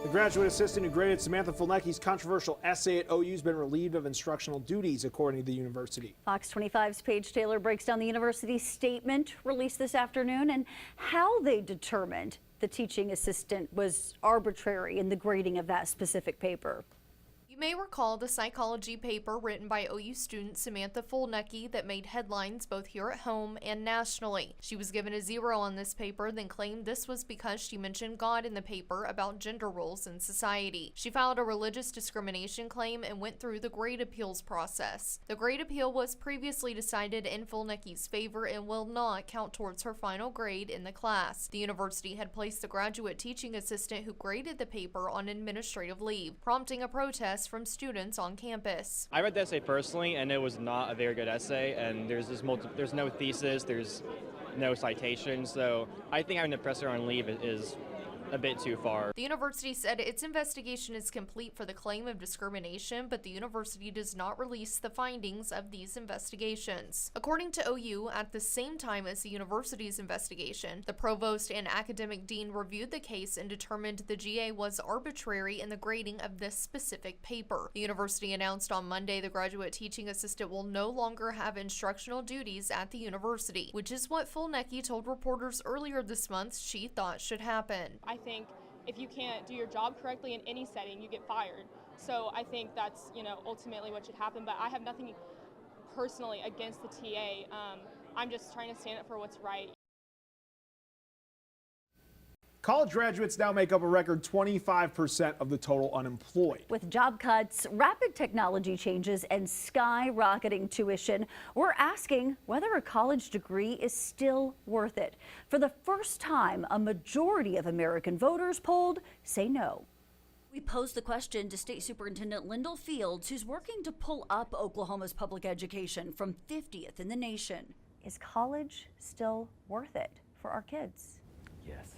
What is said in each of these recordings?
The graduate assistant who graded Samantha Fulnecky's controversial essay at OU has been relieved of instructional duties, according to the university. Fox 25's Paige Taylor breaks down the university's statement released this afternoon and how they determined the teaching assistant was arbitrary in the grading of that specific paper. You may recall the psychology paper written by OU student Samantha Fulnecky that made headlines both here at home and nationally. She was given a 0 on this paper, then claimed this was because she mentioned God in the paper about gender roles in society. She filed a religious discrimination claim and went through the grade appeals process. The grade appeal was previously decided in Fulnecky's favor and will not count towards her final grade in the class. The university had placed the graduate teaching assistant who graded the paper on administrative leave, prompting a protest from students on campus. I read the essay personally, and it was not a very good essay, and there's no thesis, there's no citation, so I think having to press her on leave is a bit too far. The university said its investigation is complete for the claim of discrimination, but the university does not release the findings of these investigations. According to OU, at the same time as the university's investigation, the provost and academic dean reviewed the case and determined the GA was arbitrary in the grading of this specific paper. The university announced on Monday the graduate teaching assistant will no longer have instructional duties at the university, which is what Fulnecky told reporters earlier this month she thought should happen. I think if you can't do your job correctly in any setting, you get fired. So I think that's, ultimately what should happen. But I have nothing personally against the TA. I'm just trying to stand up for what's right. College graduates now make up a record 25% of the total unemployed. With job cuts, rapid technology changes, and skyrocketing tuition, we're asking whether a college degree is still worth it. For the first time, a majority of American voters polled say no. We posed the question to State Superintendent Lyndall Fields, who's working to pull up Oklahoma's public education from 50th in the nation. Is college still worth it for our kids? Yes.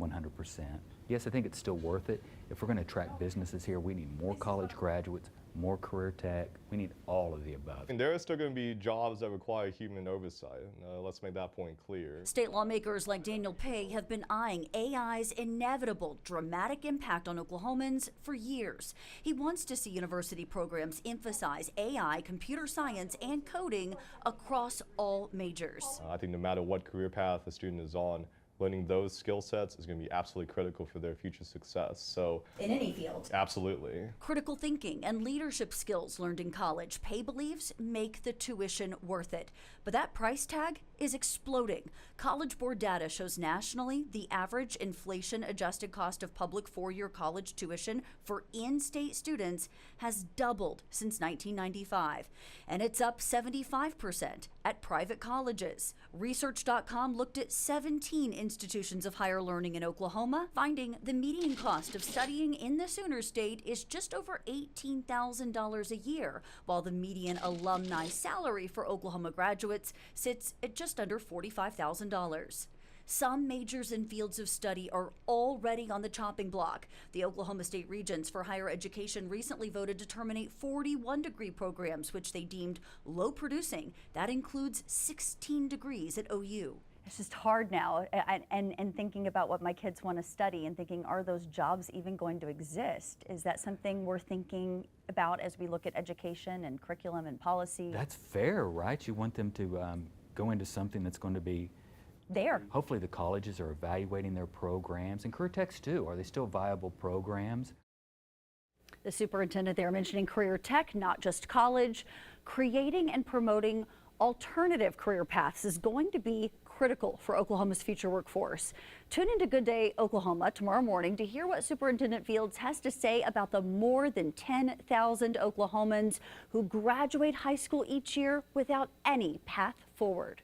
100%. Yes, I think it's still worth it. If we're going to attract businesses here, we need more college graduates, more career tech. We need all of the above. And there are still going to be jobs that require human oversight. Let's make that point clear. State lawmakers like Daniel Pay have been eyeing AI's inevitable dramatic impact on Oklahomans for years. He wants to see university programs emphasize AI, computer science, and coding across all majors. I think no matter what career path a student is on, learning those skill sets is going to be absolutely critical for their future success. So in any field. Absolutely. Critical thinking and leadership skills learned in college, Pay believes, make the tuition worth it. But that price tag is exploding. College Board data shows nationally the average inflation-adjusted cost of public four-year college tuition for in-state students has doubled since 1995, and it's up 75% at private colleges. Research.com looked at 17 institutions of higher learning in Oklahoma, finding the median cost of studying in the Sooner State is just over $18,000 a year, while the median alumni salary for Oklahoma graduates sits at just under $45,000. Some majors and fields of study are already on the chopping block. The Oklahoma State Regents for Higher Education recently voted to terminate 41 degree programs, which they deemed low producing. That includes 16 degrees at OU. It's just hard now, and thinking about what my kids want to study and thinking, are those jobs even going to exist? Is that something we're thinking about as we look at education and curriculum and policy? That's fair, right? You want them to go into something that's going to be there. Hopefully the colleges are evaluating their programs, and career techs too. Are they still viable programs? The superintendent there mentioning career tech, not just college. Creating and promoting alternative career paths is going to be critical for Oklahoma's future workforce. Tune into Good Day Oklahoma tomorrow morning to hear what Superintendent Fields has to say about the more than 10,000 Oklahomans who graduate high school each year without any path forward.